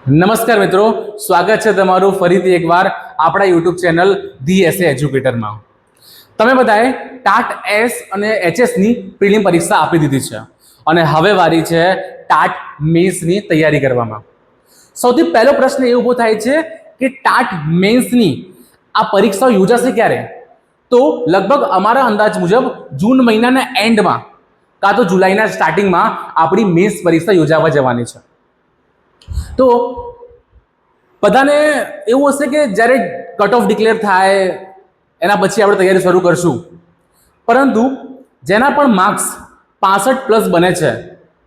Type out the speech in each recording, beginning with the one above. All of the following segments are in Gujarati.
નમસ્કાર મિત્રો, સ્વાગત છે તમારું ફરીથી એકવાર આપણા યુટ્યુબ ચેનલ ધી એસએ એજ્યુકેટરમાં. તમે બધાએ ટાટ એસ અને એચએસની પ્રિલિમ પરીક્ષા આપી દીધી છે અને હવે વારી છે ટાટ મેન્સની તૈયારી કરવામાં. સૌથી પહેલો પ્રશ્ન એ ઊભો થાય છે કે ટાટ મેન્સની આ પરીક્ષાઓ યોજાશે ક્યારે? તો લગભગ અમારા અંદાજ મુજબ જૂન મહિનાના એન્ડમાં કાં તો જુલાઈના સ્ટાર્ટિંગમાં આપણી મેન્સ પરીક્ષા યોજાવા જવાની છે. તો બધાને એવું હશે કે જ્યારે કટ ઓફ ડિક્લેર થાય એના પછી આપણે તૈયારી શરૂ કરશું, પરંતુ જેના પણ માર્ક્સ 65+ બને છે,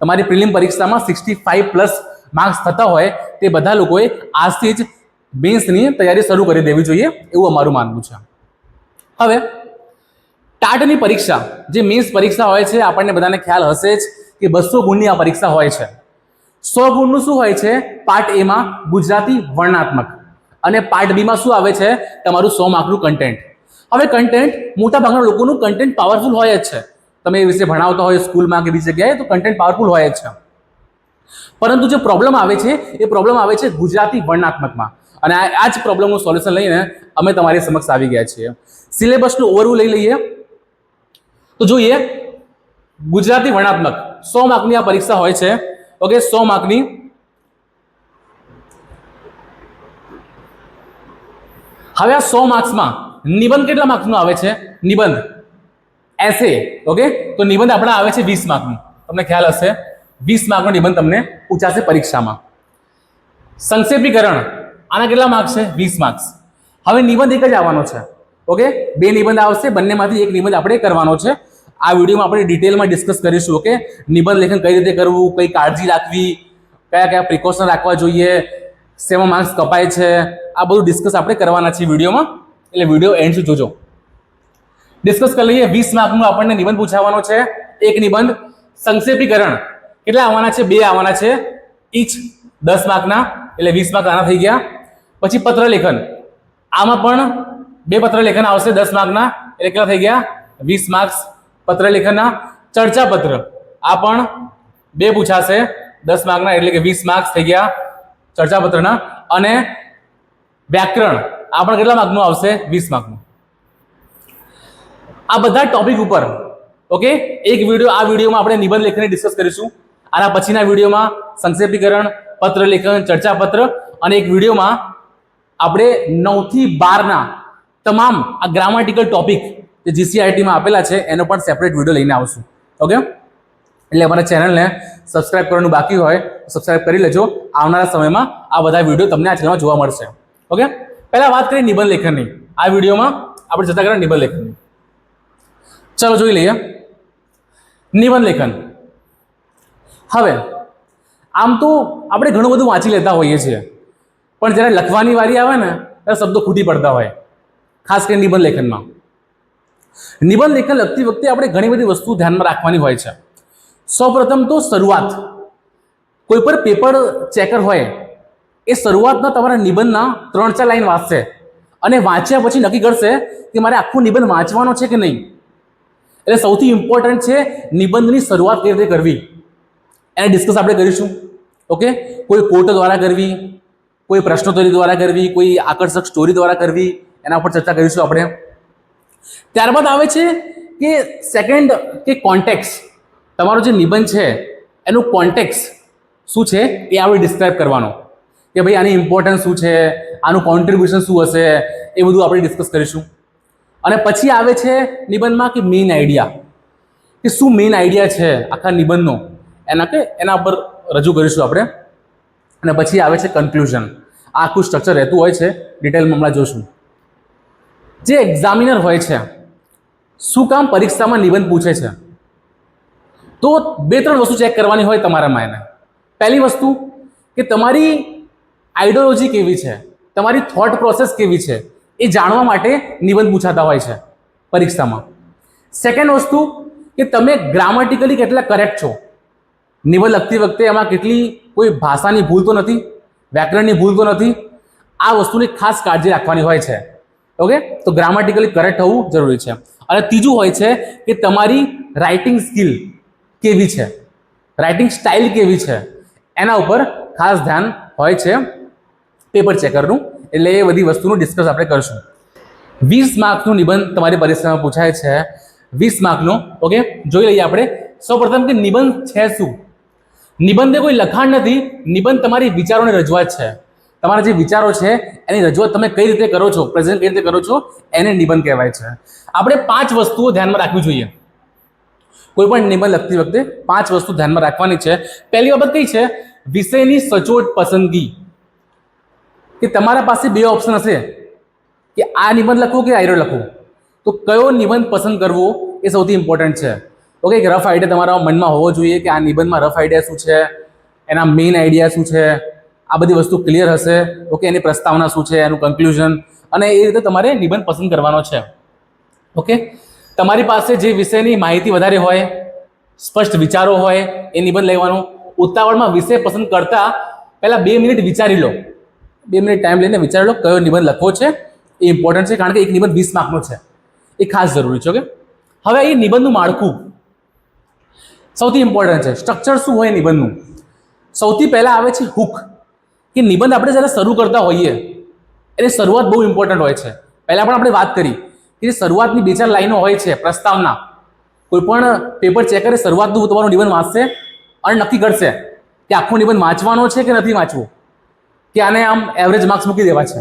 તમારી પ્રિલિમ પરીક્ષામાં 65+ માર્ક્સ થતા હોય, તે બધા લોકોએ આજથી જ મેન્સની તૈયારી શરૂ કરી દેવી જોઈએ એવું અમારું માનવું છે. હવે ટાટની પરીક્ષા, જે મેન્સ પરીક્ષા હોય છે, આપણને બધાને ખ્યાલ હશે જ કે 200 ગુણની આ પરીક્ષા હોય છે. 100 ગુણનું શું હોય છે? પાર્ટ એ માં ગુજરાતી વર્ણનાત્મક અને પાર્ટ બી માં શું આવે છે? તમારું 100 માર્કનું કન્ટેન્ટ. હવે કન્ટેન્ટ મોટા ભાગના લોકોનું કન્ટેન્ટ પાવરફુલ હોય જ છે. તમે એ વિશે ભણાવતા હોય સ્કૂલમાં કે બીજી જગ્યાએ, તો કન્ટેન્ટ પાવરફુલ હોય જ છે. પરંતુ જે પ્રોબ્લેમ આવે છે એ પ્રોબ્લેમ આવે છે ગુજરાતી વર્ણનાત્મકમાં, અને આ જ પ્રોબ્લેમનું સોલ્યુશન લઈને અમે તમારી સમક્ષ આવી ગયા છીએ. સિલેબસનું ઓવરવ્યુ લઈ લઈએ તો જોઈએ, ગુજરાતી વર્ણનાત્મક 100 માર્કની આ પરીક્ષા હોય છે. ઓકે, 100 માર્કની. હવે આ 100 માર્ક્સમાં નિબંધ કેટલા માર્ક્સનો આવે છે? નિબંધ એસે. ઓકે, તો નિબંધ આપણા આવે છે 20 માર્કનું. તમને ખ્યાલ હશે 20 માર્કનો નિબંધ તમને પૂછાશે પરીક્ષામાં. સંક્ષેપીકરણ, આના કેટલા માર્ક્સ છે? 20 માર્ક્સ. હવે નિબંધ એક જ આવવાનો છે. ઓકે, 2 નિબંધ આવશે, બંનેમાંથી એક નિબંધ આપણે કરવાનો છે. આ વિડીયોમાં આપણે ડિટેલમાં ડિસ્કસ કરીશું. ઓકે, નિબંધ લેખન કઈ રીતે કરવું, કઈ કાળજી રાખવી, કયા કયા પ્રિકોશન રાખવા જોઈએ, શેમાં માર્ક્સ કપાય છે, આ બધું ડિસ્કસ આપણે કરવાના છે વિડીયોમાં, એટલે વિડીયો એન્ડ સુધી જોજો. ડિસ્કસ કરી લઈએ. 20 માર્કનું આપણને નિબંધ પૂછાવાનો છે. એક નિબંધ. સંક્ષેપીકરણ કેટલા આવવાના છે? 2 આવવાના છે ઈચ, 10 માર્કના, એટલે 20 માર્ક આના થઈ ગયા. પછી પત્ર લેખન, આમાં પણ 2 પત્ર લેખન આવશે 10 માર્કના, એટલે કેટલા થઈ ગયા? 20 માર્ક્સ પત્ર લેખનના. ચર્ચા પત્ર, આ પણ 2 પૂછાશે 10 માર્કના, એટલે કે 20 માર્ક્સ થઈ ગયા ચર્ચા પત્રના. અને વ્યાકરણ, આ પણ કેટલા માર્કનું આવશે? 20 માર્કનું. આ બધા ટોપિક ઉપર ઓકે એક વિડીયો, આ વિડીયોમાં આપણે નિબંધ લેખનની ડિસ્કસ કરીશું. આના પછીના વિડીયોમાં સંક્ષેપીકરણ, પત્ર લેખન, ચર્ચા પત્ર, અને એક વિડીયોમાં આપણે 9 થી 12ના તમામ આ ગ્રામેટિકલ ટોપિક જે જીસીઆરટીમાં આપેલા છે એનો પણ સેપરેટ વિડીયો લઈને આવશું. ઓકે, એટલે અમારા ચેનલને સબસ્ક્રાઇબ કરવાનું બાકી હોય સબસ્ક્રાઇબ કરી લેજો. આવનારા સમયમાં આ બધા વિડીયો તમને આ ચેનલમાં જોવા મળશે. ઓકે, પહેલા વાત કરીએ નિબંધ લેખનની. આ વિડીયોમાં આપણે ચર્ચા કરીએ નિબંધ લેખનની. ચલો જોઈ લઈએ નિબંધ લેખન. હવે આમ તો આપણે ઘણું બધું વાંચી લેતા હોઈએ છીએ, પણ જ્યારે લખવાની વારી આવે ને ત્યારે શબ્દો ખૂટી પડતા હોય, ખાસ કરીને નિબંધ લેખનમાં. નિબંધ લેખન લખતી વખતે આપણે ઘણી બધી વસ્તુ ધ્યાનમાં રાખવાની હોય છે. સૌપ્રથમ તો શરૂઆત. કોઈ પણ પેપર ચેકર હોય એ શરૂઆતના તમારા નિબંધના 3-4 લાઈન વાંચશે અને વાંચ્યા પછી નક્કી કરશે કે મારે આખું નિબંધ વાંચવાનો છે કે નહીં. એટલે સૌથી ઇમ્પોર્ટન્ટ છે નિબંધની શરૂઆત કેવી રીતે કરવી, એને ડિસ્કસ આપણે કરીશું. ઓકે, કોઈ કોટ દ્વારા કરવી, કોઈ પ્રશ્નોત્તરી દ્વારા કરવી, કોઈ આકર્ષક સ્ટોરી દ્વારા કરવી, એના ઉપર ચર્ચા કરીશું આપણે. ત્યારબાદ આવે છે કે સેકન્ડ કે કોન્ટેક્સ. તમારો જે નિબંધ છે એનું કોન્ટેક્સ શું છે એ આપણે ડિસ્ક્રાઇબ કરવાનો, કે ભાઈ આની ઇમ્પોર્ટન્સ શું છે, આનું કોન્ટ્રીબ્યુશન શું હશે, એ બધું આપણે ડિસ્કસ કરીશું. અને પછી આવે છે નિબંધમાં કે મેઇન આઈડિયા, કે શું મેઇન આઈડિયા છે આખા નિબંધનો, એના પર રજૂ કરીશું આપણે. અને પછી આવે છે કન્ક્લુઝન. આ આખું સ્ટ્રક્ચર રહેતું હોય છે, ડિટેલમાં હમણાં જોશું. જે એક્ઝામિનર હોય છે શું કામ પરીક્ષામાં નિબંધ પૂછે છે, તો 2-3 વસ્તુ ચેક કરવાની હોય તમારામાં. એને પહેલી વસ્તુ કે તમારી આઈડિયોલોજી કેવી છે, તમારી થોટ પ્રોસેસ કેવી છે, એ જાણવા માટે નિબંધ પૂછાતા હોય છે પરીક્ષામાં. સેકન્ડ વસ્તુ કે તમે ગ્રામેટિકલી કેટલા કરેક્ટ છો. નિબંધ લખતી વખતે એમાં કેટલી કોઈ ભાષાની ભૂલ તો નથી, વ્યાકરણની ભૂલ તો નથી. આ વસ્તુની ખાસ કાળજી રાખવાની હોય છે. ઓકે, તો ગ્રામેટિકલી કરેક્ટ હોવું જરૂરી છે. અને ત્રીજું હોય છે કે તમારી રાઇટિંગ સ્કિલ કેવી છે, રાઇટિંગ સ્ટાઇલ કેવી છે, એના ઉપર ખાસ ધ્યાન હોય છે પેપર ચેકરનું, એટલે એ બધી વસ્તુનું ડિસ્કસ આપણે કરશું. 20 માર્કનું નિબંધ તમારી પરીક્ષામાં પૂછાય છે, 20 માર્કનો. ઓકે, જોઈ લઈએ આપણે સૌપ્રથમ કે નિબંધ છે શું. નિબંધ એ કોઈ લખાણ નથી, નિબંધ તમારી વિચારોની રજૂઆત છે. તમારા જે વિચારો છે એની રજૂઆત તમે કઈ રીતે કરો છો, પ્રેઝન્ટ કઈ રીતે કરો છો, એને નિબંધ કહેવાય છે. આપણે 5 વસ્તુઓ ધ્યાનમાં રાખવી જોઈએ. કોઈ પણ નિબંધ લખતી વખતે 5 વસ્તુ ધ્યાનમાં રાખવાની છે. પહેલી બાબત કઈ છે? વિષયની સચોટ પસંદગી. કે તમારા પાસે 2 ઓપ્શન હશે કે આ નિબંધ લખવું કે આયરો લખવું, તો કયો નિબંધ પસંદ કરવો એ સૌથી ઇમ્પોર્ટન્ટ છે. ઓકે, એક રફ આઈડિયા તમારા મનમાં હોવો જોઈએ કે આ નિબંધમાં રફ આઈડિયા શું છે, એના મેઇન આઈડિયા શું છે, આ બધી વસ્તુ ક્લિયર હશે. ઓકે, એની પ્રસ્તાવના શું છે, એનું કન્ક્લુઝન, અને એ રીતે તમારે નિબંધ પસંદ કરવાનો છે. ઓકે, તમારી પાસે જે વિષયની માહિતી વધારે હોય, સ્પષ્ટ વિચારો હોય, એ નિબંધ લેવાનો. ઉતાવળમાં વિષય પસંદ કરતા પહેલા 2 મિનિટ વિચારી લો, 2 મિનિટ ટાઈમ લઈને વિચારી લો કયો નિબંધ લખવો છે. એ ઇમ્પોર્ટન્ટ છે, કારણ કે એક નિબંધ 20 માર્કનો છે, એ ખાસ જરૂરી છે. ઓકે, હવે એ નિબંધનું માળખું સૌથી ઇમ્પોર્ટન્ટ છે. સ્ટ્રક્ચર શું હોય નિબંધનું? સૌથી પહેલા આવે છે હુક. કે નિબંધ આપણે જ્યારે શરૂ કરતા હોઈએ એની શરૂઆત બહુ ઇમ્પોર્ટન્ટ હોય છે. પહેલાં પણ આપણે વાત કરી કે શરૂઆતની 2-4 લાઈનો હોય છે પ્રસ્તાવના. કોઈ પણ પેપર ચેકરે શરૂઆતનું તમારું નિબંધ વાંચશે અને નક્કી કરશે કે આખો નિબંધ વાંચવાનો છે કે નથી વાંચવો, કે આને આમ એવરેજ માર્ક્સ મૂકી દેવા છે.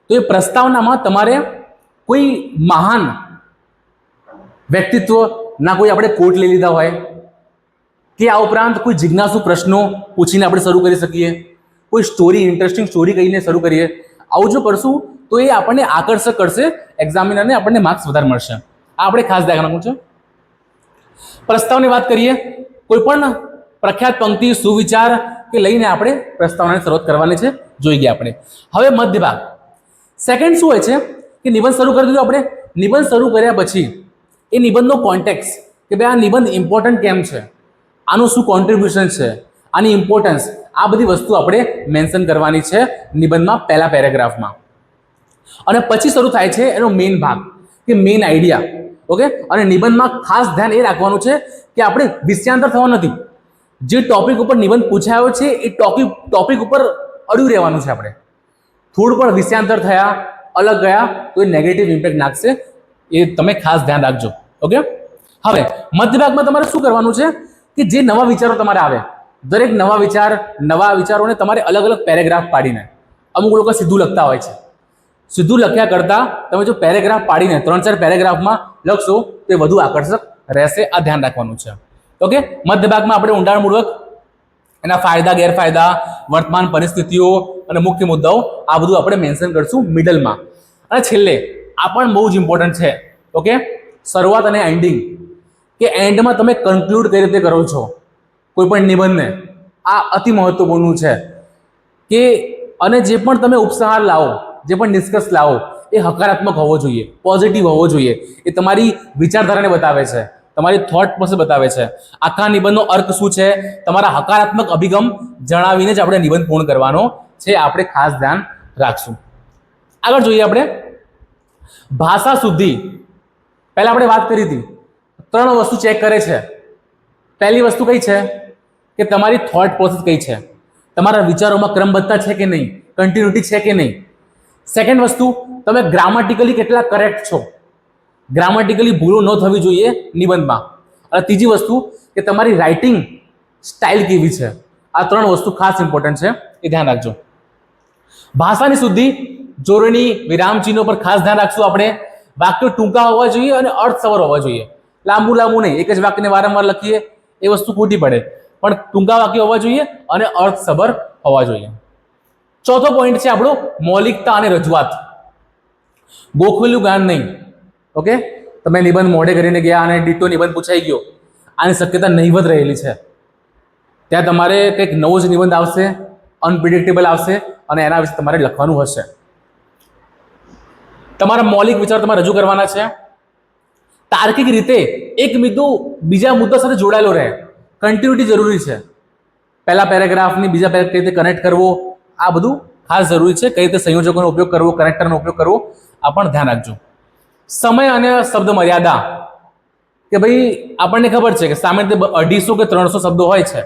તો એ પ્રસ્તાવનામાં તમારે કોઈ મહાન વ્યક્તિત્વના કોઈ આપણે કોટ લઈ લીધા હોય, કે આ ઉપરાંત કોઈ જિજ્ઞાસુ પ્રશ્નો પૂછીને આપણે શરૂ કરી શકીએ, કોઈ સ્ટોરી, ઇન્ટરેસ્ટિંગ સ્ટોરી કહીને શરૂ કરીએ. આવું જો કરશું તો એ આપણને આકર્ષક કરશે, એક્ઝામિનરને આપણને માર્ક્સ વધારે મળશે. આ આપણે ખાસ ધ્યાન રાખવું છે. પ્રસ્તાવની વાત કરીએ, કોઈ પણ પ્રખ્યાત પંક્તિ, સુવિચાર કે લઈને આપણે પ્રસ્તાવનાની શરૂઆત કરવાની છે. જોઈ ગયા આપણે. હવે મધ્ય ભાગ. સેકન્ડ શું હોય છે કે નિબંધ શરૂ કરી દીધો આપણે. નિબંધ શરૂ કર્યા પછી એ નિબંધનો કોન્ટેક્સ, કે ભાઈ આ નિબંધ ઇમ્પોર્ટન્ટ કેમ છે, આનું શું કોન્ટ્રીબ્યુશન છે, આની ઇમ્પોર્ટન્સ, આ બધી વસ્તુ આપણે મેન્શન કરવાની છે નિબંધમાં પહેલા પેરેગ્રાફમાં. અને પછી શરૂ થાય છે એનો મેઇન ભાગ, કે મેઇન આઈડિયા. ઓકે, અને નિબંધમાં ખાસ ધ્યાન એ રાખવાનું છે કે આપણે વિષયાંતર થવાનું નથી. જે ટોપિક ઉપર નિબંધ પૂછાયો છે એ ટોપિક ઉપર અડ્યું રહેવાનું છે. આપણે થોડું પણ વિષયાંતર થયા, અલગ ગયા તો એ નેગેટિવ ઇમ્પેક્ટ નાખશે. એ તમે ખાસ ધ્યાન રાખજો. ઓકે, હવે મધ્ય ભાગમાં તમારે શું કરવાનું છે કે જે નવા વિચારો તમારે આવે, દરેક નવા વિચારોને તમારે અલગ અલગ પેરેગ્રાફ પાડીને, અમુક લોકો સીધું લખતા હોય છે, સીધું લખ્યા કરતાં તમે જો પેરેગ્રાફ પાડીને 3-4 પેરેગ્રાફમાં લખશો તો એ વધુ આકર્ષક રહેશે. આ ધ્યાન રાખવાનું છે. ઓકે, મધ્ય ભાગમાં આપણે ઊંડાણપૂર્વક એના ફાયદા, ગેરફાયદા, વર્તમાન પરિસ્થિતિઓ અને મુખ્ય મુદ્દાઓ આ બધું આપણે મેન્શન કરશું મિડલમાં. અને છેલ્લે આ પણ બહુ જ ઇમ્પોર્ટન્ટ છે. ઓકે, શરૂઆત અને એન્ડિંગ, કે એન્ડમાં તમે કન્ક્લુડ કઈ રીતે કરો છો કોઈ પણ નિબંધને, આ અતિ મહત્વપૂર્ણ છે. કે અને જે પણ તમે ઉપસંહાર લાવો, જે પણ નિષ્કર્ષ લાવો, એ હકારાત્મક હોવો જોઈએ, પોઝિટિવ હોવો જોઈએ. એ તમારી વિચારધારાને બતાવે છે, તમારી થોટ પ્રોસેસ બતાવે છે. આખા નિબંધનો અર્થ શું છે, તમારા હકારાત્મક અભિગમ જણાવીને જ આપણે નિબંધ પૂર્ણ કરવાનો છે. આપણે ખાસ ધ્યાન રાખશું. આગળ જોઈએ આપણે ભાષા શુદ્ધિ. પહેલા આપણે વાત કરી હતી 3 વસ્તુ ચેક કરે છે. પહેલી વસ્તુ કઈ છે કે તમારી થોટ પ્રોસેસ કઈ છે, તમારા વિચારોમાં ક્રમબદ્ધતા છે કે નહીં, કન્ટિન્યુટી છે કે નહીં. સેકન્ડ વસ્તુ, તમે ગ્રામેટિકલી કેટલા કરેક્ટ છો, ગ્રામેટિકલી ભૂલો ન થવી જોઈએ નિબંધમાં. અને ત્રીજી વસ્તુ કે તમારી રાઇટિંગ સ્ટાઇલ કેવી છે. આ 3 વસ્તુ ખાસ ઇમ્પોર્ટન્ટ છે, એ ધ્યાન રાખજો. ભાષાની શુદ્ધિ, જોડણી, વિરામચિહ્નો પર ખાસ ધ્યાન રાખશું આપણે. વાક્યો ટૂંકા હોવા જોઈએ અને અર્થસભર હોવા જોઈએ. લાંબુ નહીં, એક જ વાક્યને વારંવાર લખીએ એ વસ્તુ ખોટી પડે. પણ ટૂંકા વાક્યો હોવા જોઈએ અને અર્થસભર હોવા જોઈએ. ચોથો પોઈન્ટ છે આપણો મૌલિકતા અને રજૂઆત. ગોખેલું જ્ઞાન નહીં. ઓકે, તમે નિબંધ મોઢે કરીને ગયા અને ડીટો નિબંધ પૂછાઈ ગયો, આની શક્યતા નહીવત રહેલી છે. ત્યાં તમારે કંઈક નવો જ નિબંધ આવશે, અનપ્રિડિક્ટેબલ આવશે, અને એના વિશે તમારે લખવાનું હશે. તમારા મૌલિક વિચાર તમારે રજૂ કરવાના છે. તાર્કિક રીતે એક મુદ્દો બીજા મુદ્દા સાથે જોડાયેલો રહે, કન્ટિન્યુટી જરૂરી છે. પહેલા પેરેગ્રાફની બીજા પેરેગ્રાફ કઈ રીતે કનેક્ટ કરવો, આ બધું ખાસ જરૂરી છે. કઈ રીતે સંયોજકોનો ઉપયોગ કરવો, કનેક્ટરનો ઉપયોગ કરવો, આ પણ ધ્યાન રાખજો. સમય અને શબ્દ મર્યાદા, કે ભાઈ આપણને ખબર છે કે સામે 250 કે 300 શબ્દો હોય છે,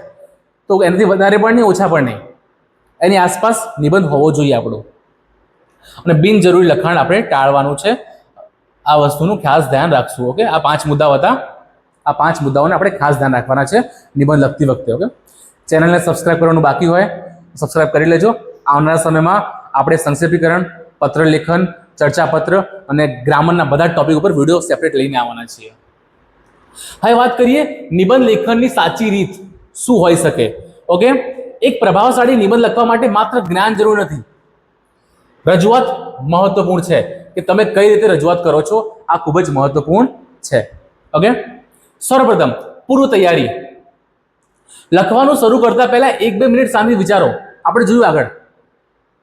તો એનાથી વધારે પણ નહીં, ઓછા પણ નહીં. એની આસપાસ નિબંધ હોવો જોઈએ આપણો. અને બિનજરૂરી લખાણ આપણે ટાળવાનું છે. આ વસ્તુનું ખાસ ધ્યાન રાખશું. ઓકે, આ 5 મુદ્દાઓ હતા. આ 5 મુદ્દાઓને આપણે ખાસ ધ્યાન રાખવાના છે નિબંધ લખતી વખતે. ઓકે, ચેનલને સબસ્ક્રાઇબ કરવાનું બાકી હોય સબસ્ક્રાઇબ કરી લેજો. આવનારા સમયમાં આપણે સંક્ષેપીકરણ, પત્ર લેખન, ચર્ચાપત્ર અને ગ્રામરના બધા ટોપિક ઉપર વિડીયો સેપરેટ લઈને આવવાના છીએ. હવે વાત કરીએ નિબંધ લેખનની સાચી રીત શું હોઈ શકે. ઓકે, એક પ્રભાવશાળી નિબંધ લખવા માટે માત્ર જ્ઞાન જરૂર નથી, રજૂઆત મહત્વપૂર્ણ છે કે તમે કઈ રીતે રજૂઆત કરો છો. આ ખૂબ જ મહત્વપૂર્ણ છે. ઓકે, સર્વપ્રથમ પૂર્વ તૈયારી. લખવાનું શરૂ કરતા પહેલા 1-2 મિનિટ શાંતિ વિચારો. આપણે જોયું આગળ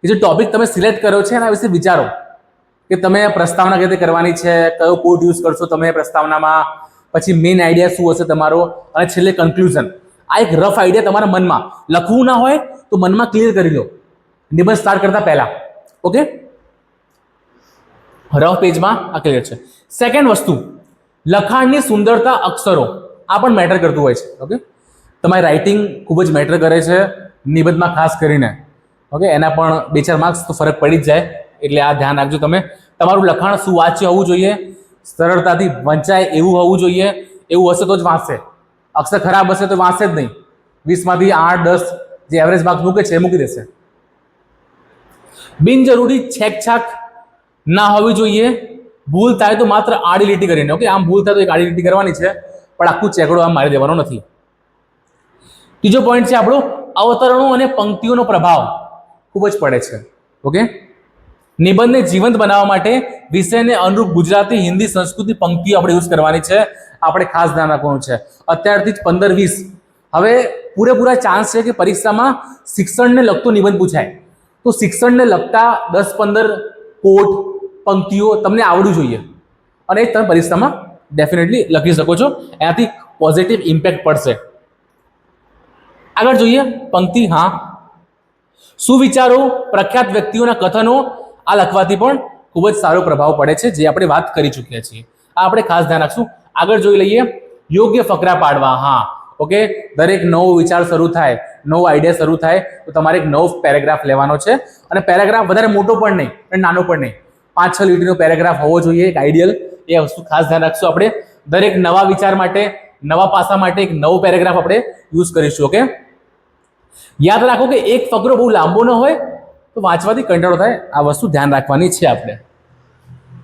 કે જે ટોપિક તમે સિલેક્ટ કર્યો છે એના વિશે વિચારો કે તમે પ્રસ્તાવના કેવી રીતે કરવાની છે, કયો કોડ યુઝ કરશો તમે પ્રસ્તાવનામાં, પછી મેઇન આઈડિયા શું હશે તમારો, અને છેલ્લે કન્ક્લુઝન. આ એક રફ આઈડિયા તમારા મનમાં લખવું ના હોય તો મનમાં ક્લિયર કરી લો નિબંધ સ્ટાર્ટ કરતા પહેલા. ઓકે, રફ પેજમાં આ ક્લિયર છે. સેકન્ડ વસ્તુ, લખાણની સુંદરતા, અક્ષરો. આ પણ મેટર કરતું હોય છે. ઓકે, તમારી રાઇટિંગ ખૂબ જ મેટર કરે છે નિબંધમાં ખાસ કરીને. ઓકે, એના પણ 2-4 માર્ક્સ તો ફરક પડી જ જાય, એટલે આ ધ્યાન રાખજો તમે. તમારું લખાણ સુવાચ્ય હોવું જોઈએ, સરળતાથી વંચાય એવું હોવું જોઈએ. એવું હશે તો જ વાંચશે. અક્ષર ખરાબ હશે તો વાંચશે જ નહીં. 20માંથી 8-10 જે એવરેજ માર્ક્સ મૂકે છે એ મૂકી દેશે. બિનજરૂરી છેકછાક ના હોવી જોઈએ. ભૂલ થાય તો માત્ર આડી લીટી કરીને. ઓકે, આમ ભૂલ થાય તો એક આડી લીટી કરવાની છે, પણ આખું ચેકડો આમ મારી દેવાનો નથી. ત્રીજો પોઈન્ટ છે આપણો અવતરણો અને પંક્તિઓનો પ્રભાવ ખૂબ જ પડે છે. ઓકે, નિબંધને જીવંત બનાવવા માટે વિષયને અનુરૂપ ગુજરાતી, હિન્દી, સંસ્કૃતિ પંક્તિઓ આપણે યુઝ કરવાની છે. આપણે ખાસ ધ્યાન રાખવાનું છે. અત્યારથી જ 15-20 હવે પૂરેપૂરા ચાન્સ છે કે પરીક્ષામાં શિક્ષણને લગતો નિબંધ પૂછાય. તો શિક્ષણને લગતા 10-15 કોટ, પંક્તિઓ તમને આવડવું જોઈએ અને એ તમે પરીક્ષામાં ડેફિનેટલી લખી શકો છો. એનાથી પોઝિટિવ ઇમ્પેક્ટ પડશે. આગળ જોઈએ પંક્તિ. હા, સુવિચારો, પ્રખ્યાત વ્યક્તિઓના કથનો, આ લખવાથી પણ ખૂબ જ સારો પ્રભાવ પડે છે, જે આપણે વાત કરી ચૂક્યા છીએ. આ આપણે ખાસ ધ્યાન રાખશું. આગળ જોઈ લઈએ યોગ્ય ફકરા પાડવા. હા, ઓકે, દરેક નવો વિચાર શરૂ થાય, નવો આઈડિયા શરૂ થાય તો તમારે એક નવો પેરેગ્રાફ લેવાનો છે. અને પેરેગ્રાફ વધારે મોટો પણ નહીં અને નાનો પણ નહીં, 5-6 લીટીનો પેરેગ્રાફ હોવો જોઈએ, એક આઈડિયલ. એ વસ્તુ ખાસ ધ્યાન રાખશું. આપણે દરેક નવા વિચાર માટે, નવા પાસા માટે એક નવો પેરેગ્રાફ આપણે યુઝ કરીશું. ઓકે, યાદ રાખો કે એક ફકરો બહુ લાંબો ન હોય તો વાંચવાથી કંટાળો થાય. આ વસ્તુ ધ્યાન રાખવાની છે આપણે.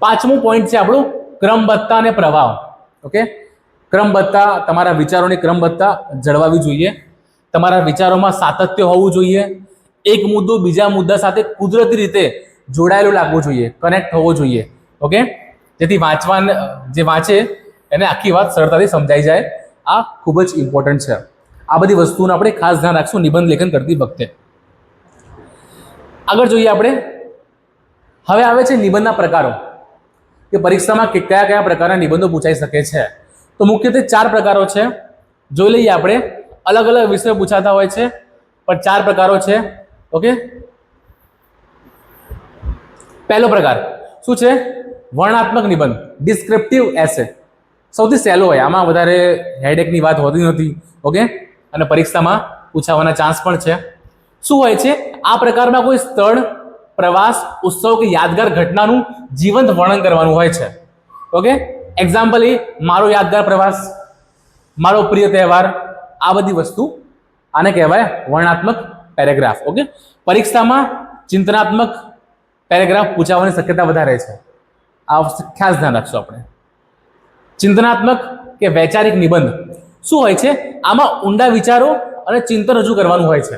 5મો પોઈન્ટ છે આપણું ક્રમબદ્ધતા અને પ્રવાહ. ઓકે, ક્રમબદ્ધતા, તમારા વિચારોની ક્રમબદ્ધતા જળવાવી જોઈએ. તમારા વિચારોમાં સાતત્ય હોવું જોઈએ. એક મુદ્દો બીજા મુદ્દા સાથે કુદરતી રીતે જોડાયેલો લાગવો જોઈએ, કનેક્ટ હોવો જોઈએ. ઓકે, જેથી જે વાંચે એને આખી વાત સરળતાથી સમજાઈ જાય. આ ખૂબ જ ઇમ્પોર્ટન્ટ છે. આ બધી વસ્તુઓનું આપણે ખાસ ધ્યાન રાખશું નિબંધ લેખન કરતી વખતે. આગળ જોઈએ આપણે. હવે આવે છે નિબંધના પ્રકારો, કે પરીક્ષામાં કયા કયા પ્રકારના નિબંધો પૂછાઈ શકે છે. તો મુખ્યત્વે 4 પ્રકારો છે. જોઈ લઈએ આપણે. અલગ અલગ વિષયો પૂછાતા હોય છે, પણ 4 પ્રકારો છે. ઓકે, પહેલો પ્રકાર શું છે? વર્ણનાત્મક નિબંધ, ડિસ્ક્રિપ્ટિવ એસે. સૌથી સહેલો હોય, આમાં વધારે હેડેકની વાત હોતી નથી. ઓકે, અને પરીક્ષામાં પૂછાવાના ચાન્સ પણ છે. શું હોય છે? આ પ્રકારમાં કોઈ સ્થળ, પ્રવાસ, ઉત્સવ કે યાદગાર ઘટનાનું જીવંત વર્ણન કરવાનું હોય છે. ઓકે, એક્ઝામ્પલ મારો યાદગાર પ્રવાસ, મારો પ્રિય તહેવાર, આ બધી વસ્તુ આને કહેવાય વર્ણનાત્મક પેરેગ્રાફ. ઓકે, પરીક્ષામાં ચિંતનાત્મક પેરેગ્રાફ પૂછાવાની શક્યતા વધારે છે. આ ખાસ ધ્યાન રાખશું આપણે. ચિંતનાત્મક કે વૈચારિક નિબંધ શું હોય છે? આમાં ઊંડા વિચારો અને ચિંતન રજૂ કરવાનું હોય છે.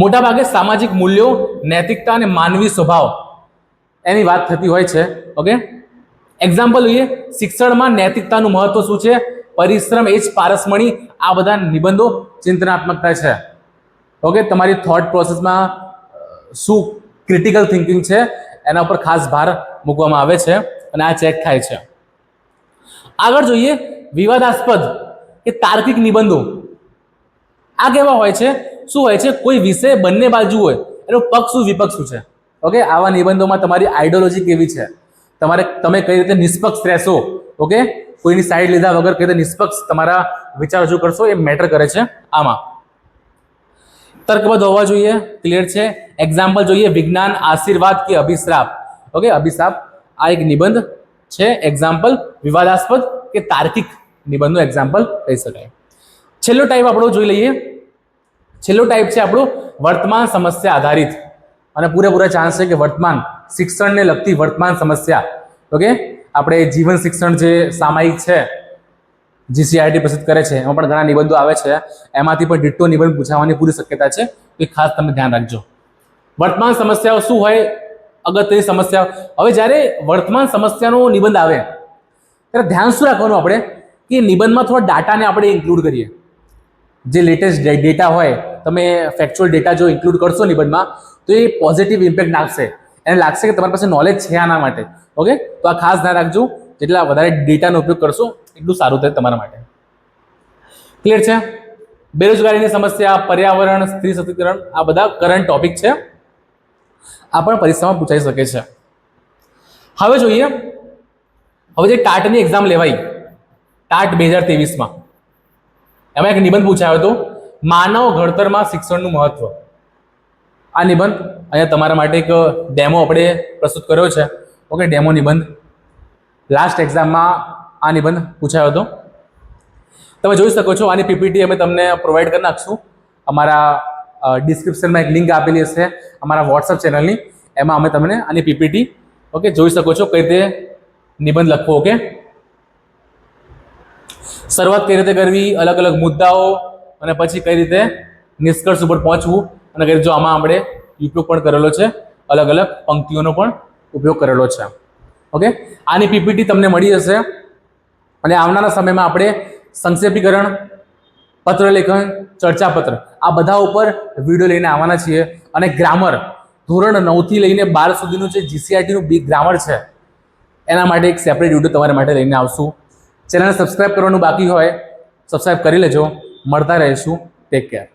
મોટાભાગે સામાજિક મૂલ્યો, નૈતિકતા અને માનવી સ્વભાવ એની વાત થતી હોય છે. ઓકે, એક્ઝામ્પલ લઈએ. શિક્ષણમાં નૈતિકતાનું મહત્વ શું છે? પરિશ્રમ એ જ પારસમણી. આ બધા નિબંધો ચિંતનાત્મકતા છે. ઓકે, તમારી થોટ પ્રોસેસમાં શું ક્રિટિકલ થિંકિંગ છે એના ઉપર ખાસ ભાર મૂકવામાં આવે છે અને આ ચેક થાય છે. આગળ જોઈએ વિવાદાસ્પદ કે તાર્કિક નિબંધો. આ કેવા હોય છે? શું હોય છે? કોઈ વિષય બંને બાજુ હોય, એનો પક્ષ શું વિપક્ષ શું છે. ઓકે, આવા નિબંધોમાં તમારી આઈડિયોલોજી કેવી છે, તમે કઈ રીતે નિષ્પક્ષ રહેશો. ઓકે, કોઈની સાઈડ લીધા વગર કઈ રીતે નિષ્પક્ષ તમારા વિચાર રજૂ કરશો, એ મેટર કરે છે આમાં. તર્કબદ્ધ હોવા જોઈએ, ક્લિયર છે. એક્ઝામ્પલ જોઈએ, વિજ્ઞાન આશીર્વાદ કે અભિશ્રાપ. ઓકે, અભિશાપ આ એક નિબંધ છે. એક્ઝામ્પલ વિવાદાસ્પદ કે તાર્કિક નિબંધનું એક્ઝામ્પલ કહી શકાય. છેલ્લો ટાઈપ આપણો જોઈ લઈએ. છેલ્લો ટાઈપ છે આપણો વર્તમાન સમસ્યા આધારિત, અને પૂરેપૂરા ચાન્સ છે કે વર્તમાન શિક્ષણને લગતી વર્તમાન સમસ્યા. ઓકે, આપણે જીવન શિક્ષણ જે સામાયિક છે જીસીઆરટી પ્રસિદ્ધ કરે છે, એમાં પણ ઘણા નિબંધો આવે છે. એમાંથી પણ ડિટ્ટો નિબંધ પૂછાવાની પૂરી શક્યતા છે, તો ખાસ તમે ધ્યાન રાખજો. વર્તમાન સમસ્યાઓ શું હોય? અગત્યની સમસ્યાઓ. હવે જ્યારે વર્તમાન સમસ્યાનો નિબંધ આવે ત્યારે ધ્યાન શું રાખવાનું આપણે કે નિબંધમાં થોડા ડાટાને આપણે ઇન્ક્લુડ કરીએ. જે લેટેસ્ટ ડેટા હોય, તમે ફેક્ચ્યુઅલ ડેટા જો ઇન્ક્લુડ કરશો નિબંધમાં તો એ પોઝિટિવ ઇમ્પેક્ટ નાખશે. એને લાગશે કે તમારી પાસે નોલેજ છે આના માટે. ઓકે, તો આ ખાસ ધ્યાન રાખજો. જેટલા વધારે ડેટાનો ઉપયોગ કરશો એટલું સારું થાય તમારા માટે. ક્લિયર છે? બેરોજગારીની સમસ્યા, પર્યાવરણ, સ્ત્રી સશક્તિકરણ, આ બધા કરંટ ટોપિક છે. આ પણ પરીક્ષામાં પૂછાઈ શકે છે. હવે જોઈએ, હવે જે ટાટની એક્ઝામ લેવાઈ, ટાટ 2023માં, એમાં એક નિબંધ પૂછાયો હતો, માનવ ઘડતરમાં શિક્ષણનું મહત્વ. આ નિબંધ અહીંયા તમારા માટે એક ડેમો આપણે પ્રસ્તુત કર્યો છે. ઓકે, ડેમો નિબંધ. લાસ્ટ એક્ઝામમાં આ નિબંધ પૂછાયો હતો. તમે જોઈ શકો છો. આની પીપીટી અમે તમને પ્રોવાઈડ કરી નાખશું. અમારા ડિસ્ક્રિપ્શનમાં એક લિંક આપેલી હશે અમારા વોટ્સઅપ ચેનલની, એમાં અમે તમને આની પીપીટી ઓકે જોઈ શકો છો કઈ રીતે નિબંધ લખવો. ઓકે, શરૂઆત કઈ રીતે કરવી, અલગ અલગ મુદ્દાઓ, અને પછી કઈ રીતે નિષ્કર્ષ ઉપર પહોંચવું, અને કઈ રીતે જો આમાં આપણે ઉપયોગ પણ કરેલો છે, અલગ અલગ પંક્તિઓનો પણ ઉપયોગ કરેલો છે. ઓકે, આની પીપીટી તમને મળી હશે. અને આવનારા સમયમાં આપણે સંક્ષેપીકરણ, પત્રલેખન, ચર્ચાપત્ર આ બધા ઉપર વિડીયો લઈને આવવાના છીએ. અને ગ્રામર ધોરણ 9 થી લઈને 12 સુધીનું જે જીસીઆરટીનું બિગ ગ્રામર છે એના માટે એક સેપરેટ વિડીયો તમારા માટે લઈને આવશું. ચેનલને સબસ્ક્રાઇબ કરવાનું બાકી હોય સબસ્ક્રાઇબ કરી લેજો. મળતા રહીશું. Take care.